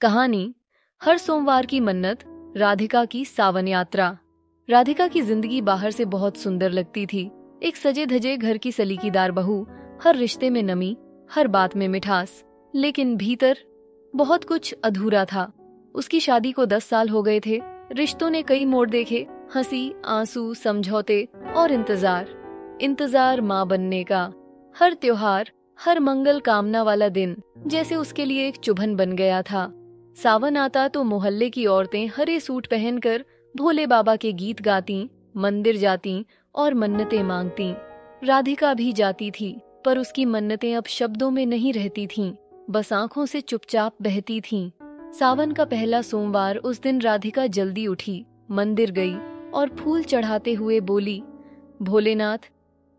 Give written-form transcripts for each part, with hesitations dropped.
कहानी हर सोमवार की मन्नत। राधिका की सावन यात्रा। राधिका की जिंदगी बाहर से बहुत सुंदर लगती थी। एक सजे धजे घर की सलीकीदार बहू, हर रिश्ते में नमी, हर बात में मिठास। लेकिन भीतर बहुत कुछ अधूरा था। उसकी शादी को 10 साल हो गए थे। रिश्तों ने कई मोड़ देखे, हंसी, आंसू, समझौते और इंतजार माँ बनने का। हर त्योहार, हर मंगल कामना वाला दिन जैसे उसके लिए एक चुभन बन गया था। सावन आता तो मोहल्ले की औरतें हरे सूट पहनकर भोले बाबा के गीत गाती, मंदिर जाती और मन्नतें मांगती। राधिका भी जाती थी, पर उसकी मन्नतें अब शब्दों में नहीं रहती थीं, बस आंखों से चुपचाप बहती थीं। सावन का पहला सोमवार, उस दिन राधिका जल्दी उठी, मंदिर गई और फूल चढ़ाते हुए बोली, भोलेनाथ,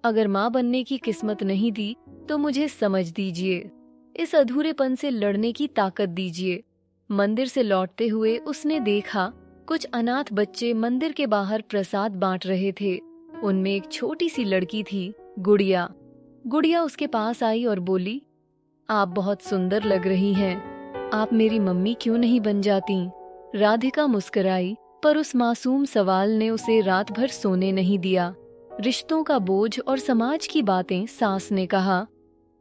अगर माँ बनने की किस्मत नहीं दी तो मुझे समझ दीजिए, इस अधूरेपन से लड़ने की ताकत दीजिए। मंदिर से लौटते हुए उसने देखा कुछ अनाथ बच्चे मंदिर के बाहर प्रसाद बांट रहे थे। उनमें एक छोटी सी लड़की थी, गुड़िया। गुड़िया उसके पास आई और बोली, आप बहुत सुंदर लग रही हैं, आप मेरी मम्मी क्यों नहीं बन जाती? राधिका मुस्कुराई, पर उस मासूम सवाल ने उसे रात भर सोने नहीं दिया। रिश्तों का बोझ और समाज की बातें। सास ने कहा,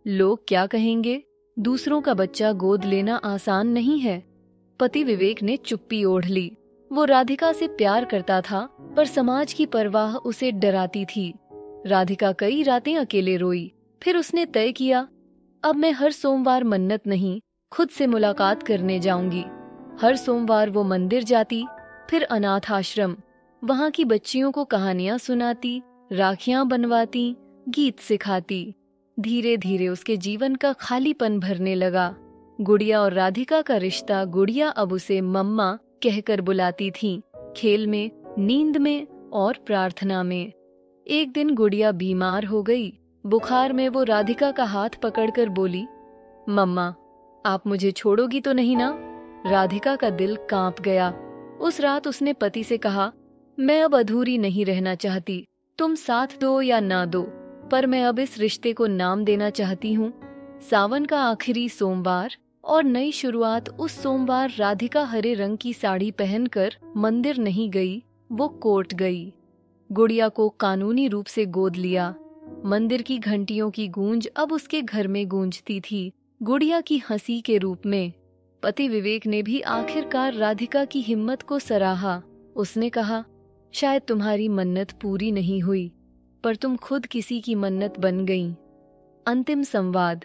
लोग क्या कहेंगे? दूसरों का बच्चा गोद लेना आसान नहीं है। पति विवेक ने चुप्पी ओढ़ ली। वो राधिका से प्यार करता था, पर समाज की परवाह उसे डराती थी। राधिका कई रातें अकेले रोई। फिर उसने तय किया, अब मैं हर सोमवार मन्नत नहीं, खुद से मुलाकात करने जाऊंगी। हर सोमवार वो मंदिर जाती, फिर अनाथ आश्रम। वहां की बच्चियों को कहानियां सुनाती, राखियां बनवाती, गीत सिखाती। धीरे धीरे उसके जीवन का खालीपन भरने लगा। गुड़िया और राधिका का रिश्ता। गुड़िया अब उसे मम्मा कहकर बुलाती थी, खेल में, नींद में और प्रार्थना में। एक दिन गुड़िया बीमार हो गई। बुखार में वो राधिका का हाथ पकड़कर बोली, मम्मा, आप मुझे छोड़ोगी तो नहीं ना? राधिका का दिल कांप गया। उस रात उसने पति से कहा, मैं अब अधूरी नहीं रहना चाहती, तुम साथ दो या ना दो, पर मैं अब इस रिश्ते को नाम देना चाहती हूँ। सावन का आखिरी सोमवार और नई शुरुआत। उस सोमवार राधिका हरे रंग की साड़ी पहनकर मंदिर नहीं गई, वो कोर्ट गई। गुड़िया को कानूनी रूप से गोद लिया। मंदिर की घंटियों की गूंज अब उसके घर में गूंजती थी, गुड़िया की हंसी के रूप में। पति विवेक ने भी आखिरकार राधिका की हिम्मत को सराहा। उसने कहा, शायद तुम्हारी मन्नत पूरी नहीं हुई, पर तुम खुद किसी की मन्नत बन गईं। अंतिम संवाद।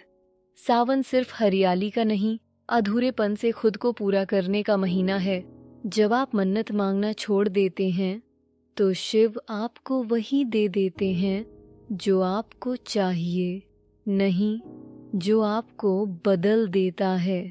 सावन सिर्फ हरियाली का नहीं, अधूरेपन से खुद को पूरा करने का महीना है। जब आप मन्नत मांगना छोड़ देते हैं, तो शिव आपको वही दे देते हैं जो आपको चाहिए, नहीं जो आपको बदल देता है।